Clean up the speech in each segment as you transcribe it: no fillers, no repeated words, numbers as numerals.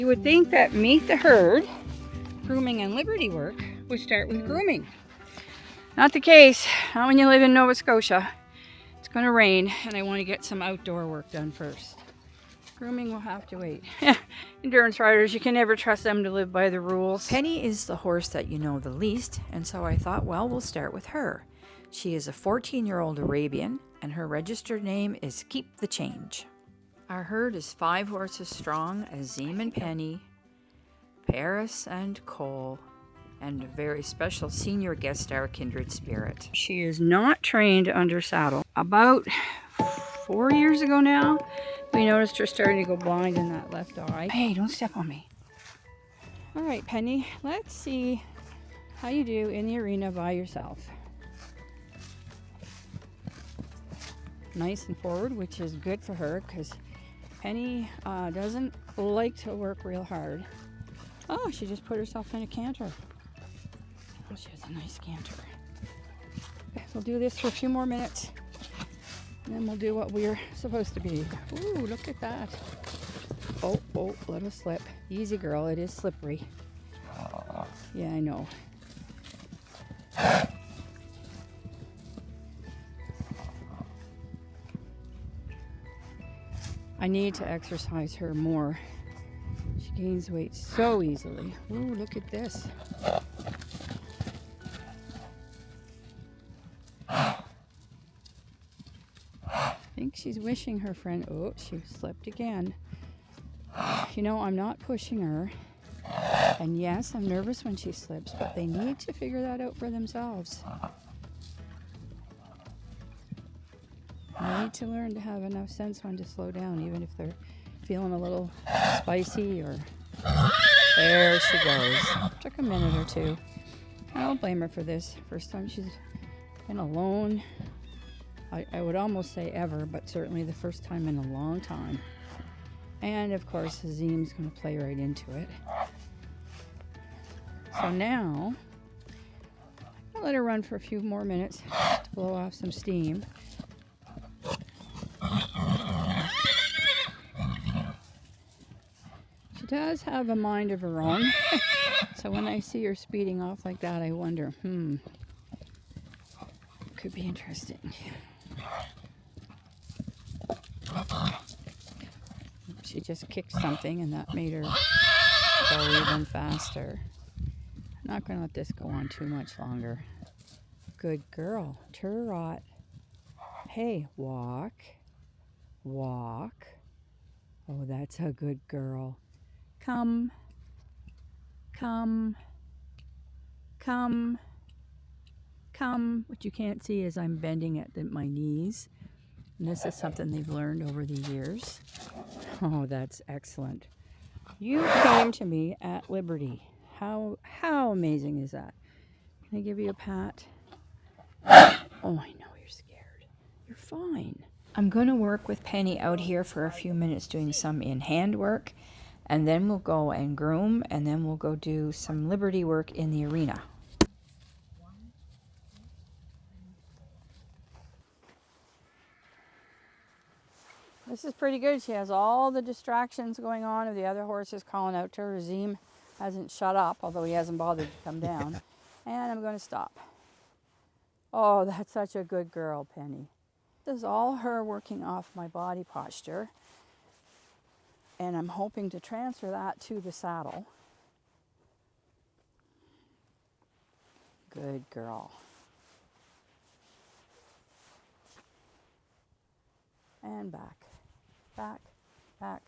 You would think that Meet the Herd, grooming and liberty work would start with grooming. Not the case. Not when you live in Nova Scotia. It's going to rain and I want to get some outdoor work done first. Grooming will have to wait. Endurance riders, you can never trust them to live by the rules. Penny is the horse that you know the least, and so I thought, well, we'll start with her. She is a 14-year-old Arabian, and her registered name is Keep the Change. Our herd is 5 horses strong: Azim and Penny, Paris and Cole, and a very special senior guest star, Kindred Spirit. She is not trained under saddle. About 4 years ago now, we noticed her starting to go blind in that left eye. Hey, don't step on me. All right, Penny, let's see how you do in the arena by yourself. Nice and forward, which is good for her because Penny doesn't like to work real hard. Oh, she just put herself in a canter. Oh, she has a nice canter. We'll do this for a few more minutes. And then we'll do what we're supposed to be. Ooh, look at that. Oh, little slip. Easy, girl. It is slippery. Yeah, I know. I need to exercise her more. She gains weight so easily. Ooh, look at this. I think she's wishing her friend. Oh, she slipped again. You know, I'm not pushing her. And yes, I'm nervous when she slips, but they need to figure that out for themselves. They need to learn to have enough sense when to slow down, even if they're feeling a little spicy or... There she goes. Took a minute or two. I don't blame her for this. First time she's been alone. I would almost say ever, but certainly the first time in a long time. And of course, Azim's going to play right into it. So now, I'll let her run for a few more minutes to blow off some steam. She does have a mind of her own. So when I see her speeding off like that, I wonder, could be interesting. She just kicked something and that made her go even faster. I'm not going to let this go on too much longer. Good girl. Turrot. Hey, walk. Walk. Oh, that's a good girl. Come. Come. Come. Come. What you can't see is I'm bending at my knees. And this is something they've learned over the years. Oh, that's excellent. You came to me at Liberty. How amazing is that? Can I give you a pat? Oh, I know you're scared. You're fine. I'm going to work with Penny out here for a few minutes doing some in-hand work. And then we'll go and groom. And then we'll go do some Liberty work in the arena. This is pretty good. She has all the distractions going on of the other horses calling out to her. Azim hasn't shut up, although he hasn't bothered to come down. And I'm going to stop. Oh, that's such a good girl, Penny. This is all her working off my body posture. And I'm hoping to transfer that to the saddle. Good girl. And back. Back.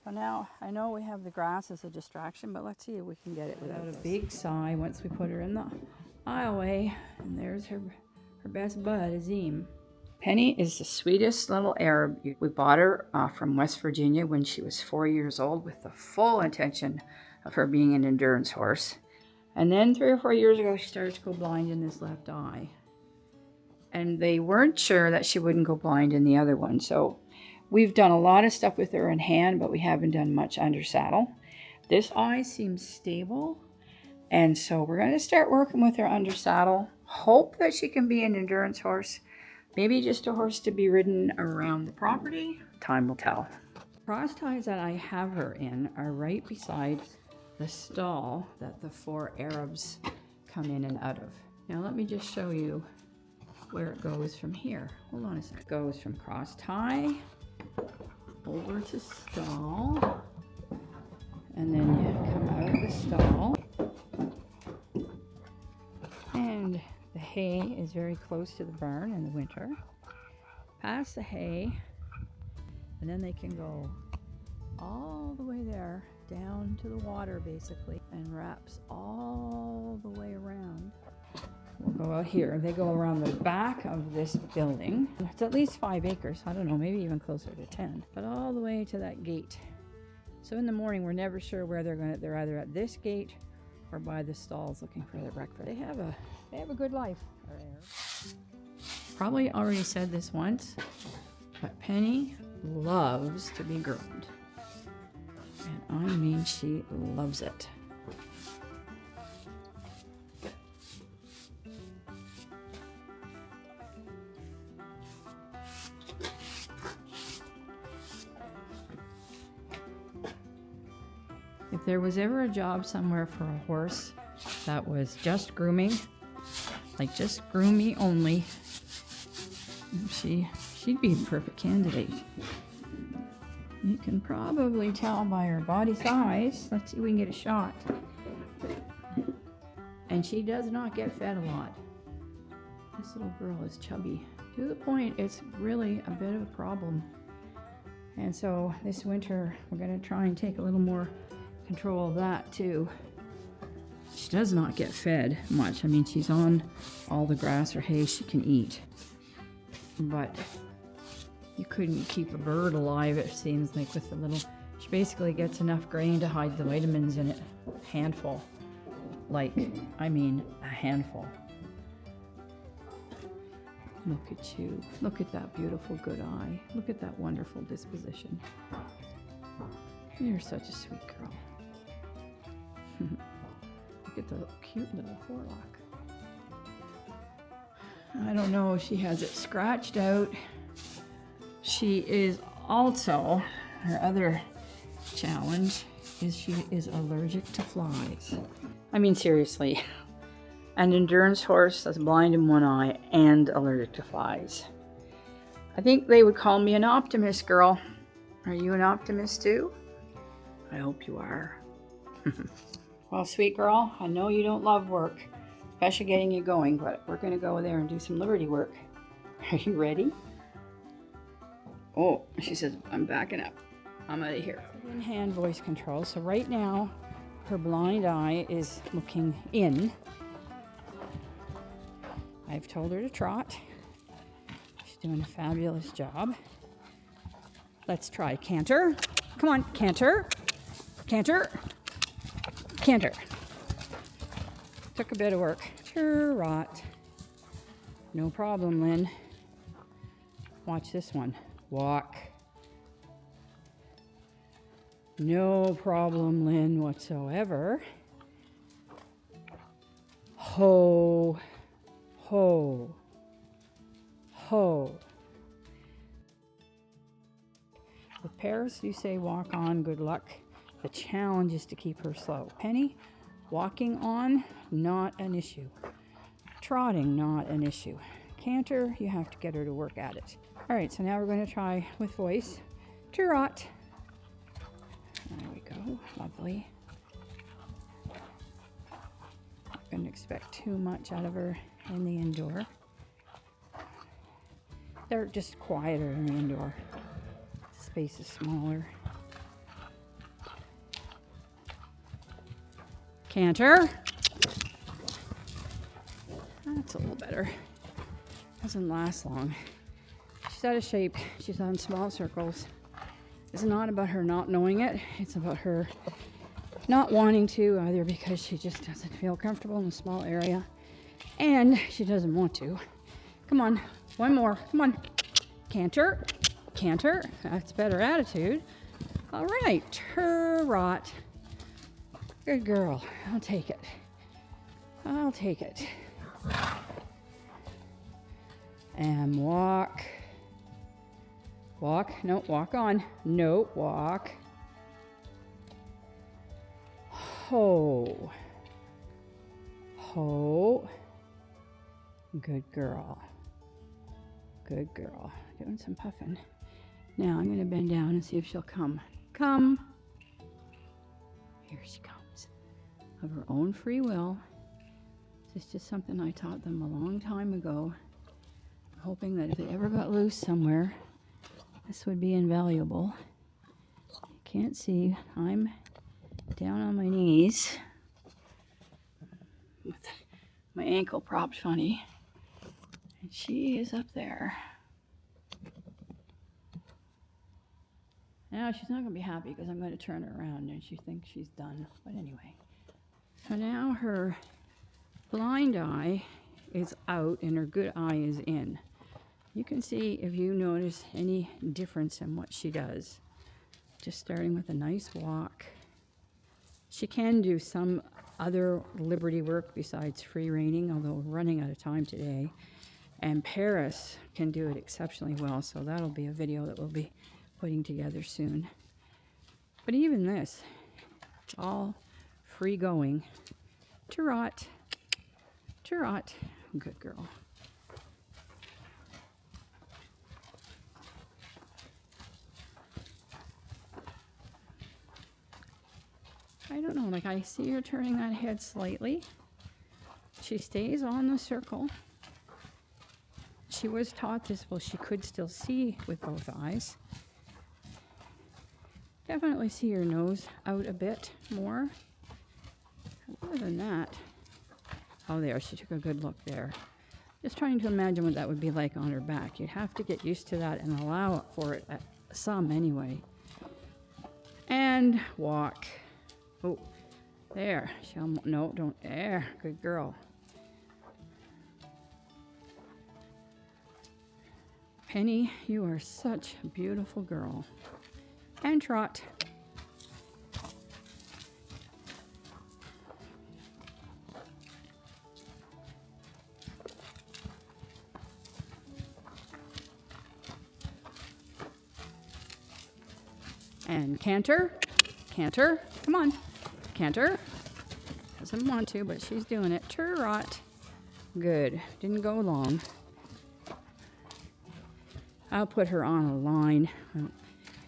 So now, I know we have the grass as a distraction, but let's see if we can get it without a big sigh once we put her in the aisleway. And there's her best bud, Azim. Penny is the sweetest little Arab. We bought her from West Virginia when she was 4 years old with the full intention of her being an endurance horse. And then 3 or 4 years ago, she started to go blind in this left eye. And they weren't sure that she wouldn't go blind in the other one. So we've done a lot of stuff with her in hand, but we haven't done much under saddle. This eye seems stable. And so we're going to start working with her under saddle. Hope that she can be an endurance horse. Maybe just a horse to be ridden around the property. Time will tell. Cross ties that I have her in are right beside the stall that the 4 Arabs come in and out of. Now let me just show you where it goes from here. Hold on a sec. It goes from cross tie over to stall, and then you come out of the stall, and the hay is very close to the barn in the winter. Past the hay, and then they can go all the way there, down to the water basically, and wraps all the way around. We'll go out here. They go around the back of this building. It's at least 5 acres. I don't know, maybe even closer to 10. But all the way to that gate. So in the morning, we're never sure where they're going. They're either at this gate or by the stalls looking for their breakfast. They have a good life. Probably already said this once, but Penny loves to be groomed. And I mean, she loves it. If there was ever a job somewhere for a horse that was just grooming, like just groom me only, she'd be the perfect candidate. You can probably tell by her body size. Let's see if we can get a shot. And she does not get fed a lot. This little girl is chubby. To the point, it's really a bit of a problem. And so this winter, we're gonna try and take a little more control of that too. She does not get fed much. I mean, she's on all the grass or hay she can eat. But you couldn't keep a bird alive, it seems like, with the little... She basically gets enough grain to hide the vitamins in it. Handful. Like, I mean, a handful. Look at you. Look at that beautiful good eye. Look at that wonderful disposition. You're such a sweet girl. Look at the cute little forelock. I don't know if she has it scratched out. She is also, her other challenge is she is allergic to flies. I mean, seriously, an endurance horse that's blind in one eye and allergic to flies. I think they would call me an optimist girl. Are you an optimist too? I hope you are. Well, sweet girl, I know you don't love work, especially getting you going, but we're going to go there and do some liberty work. Are you ready? Oh, she says, I'm backing up. I'm out of here. In-hand voice control. So right now, her blind eye is looking in. I've told her to trot. She's doing a fabulous job. Let's try canter. Come on, canter. Canter. Canter. Took a bit of work. Trot. No problem, Lynn. Watch this one. Walk. No problem, Lynn, whatsoever. Ho. Ho. Ho. With Paris, you say walk on, good luck. The challenge is to keep her slow. Penny, walking on, not an issue. Trotting, not an issue. Canter, you have to get her to work at it. All right, so now we're going to try with voice. Trot. There we go. Lovely. Not going to expect too much out of her in the indoor. They're just quieter in the indoor. Space is smaller. Canter. That's a little better. Doesn't last long. She's out of shape. She's on small circles. It's not about her not knowing it. It's about her not wanting to, either because she just doesn't feel comfortable in a small area and she doesn't want to. Come on, one more. Come on. Canter. Canter. That's better attitude. All right. Trot. Good girl. I'll take it. I'll take it. And walk. Walk. No, walk on. No, walk. Ho. Ho. Good girl. Good girl. Doing some puffing. Now I'm going to bend down and see if she'll come. Come. Here she comes. Of her own free will. This is just something I taught them a long time ago. I'm hoping that if they ever got loose somewhere, this would be invaluable. You can't see. I'm down on my knees with my ankle propped funny. And she is up there. Now she's not going to be happy because I'm going to turn her around and she thinks she's done. But anyway. So now her blind eye is out and her good eye is in. You can see if you notice any difference in what she does. Just starting with a nice walk. She can do some other liberty work besides free reining, although we're running out of time today. And Paris can do it exceptionally well, so that'll be a video that we'll be putting together soon. But even this, it's all free going. Trot, trot, good girl. I don't know, like I see her turning that head slightly. She stays on the circle. She was taught this, well, she could still see with both eyes. Definitely see her nose out a bit more. Other than that, oh there, she took a good look there. Just trying to imagine what that would be like on her back. You'd have to get used to that and allow for it some anyway. And walk. Oh, there. No, don't. There. Good girl. Penny, you are such a beautiful girl. And trot. And canter. Canter. Come on. Canter. Doesn't want to, but she's doing it. Trot. Good. Didn't go long. I'll put her on a line.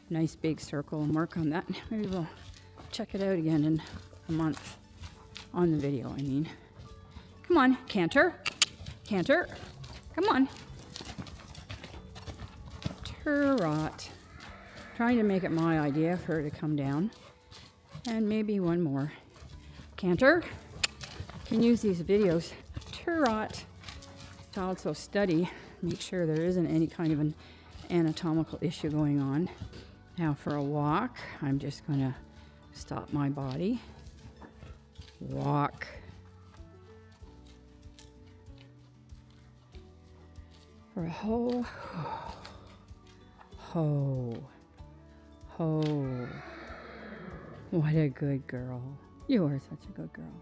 Nice big circle and work on that. Maybe we'll check it out again in a month. On the video, I mean. Come on. Canter. Canter. Come on. Trot. Trying to make it my idea for her to come down. And maybe one more. Canter. Can use these videos. Trot. To also study. Make sure there isn't any kind of an anatomical issue going on. Now for a walk, I'm just going to stop my body. Walk. For a ho. Ho. Ho. What a good girl. You are such a good girl.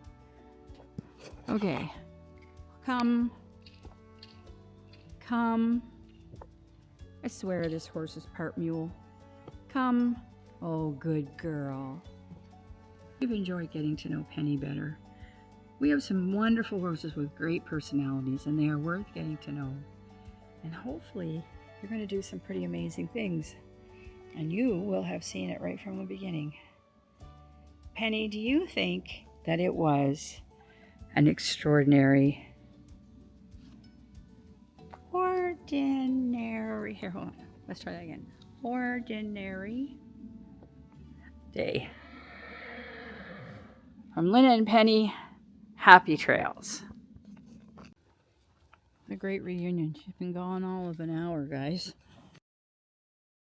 Okay. Come. Come. I swear this horse is part mule. Come. Oh, good girl. We've enjoyed getting to know Penny better. We have some wonderful horses with great personalities, and they are worth getting to know. And hopefully, you're going to do some pretty amazing things. And you will have seen it right from the beginning. Penny, do you think that it was an extraordinary, ordinary, here, hold on, let's try that again. Ordinary day. From Lynn and Penny, happy trails. A great reunion. She's been gone all of an hour, guys.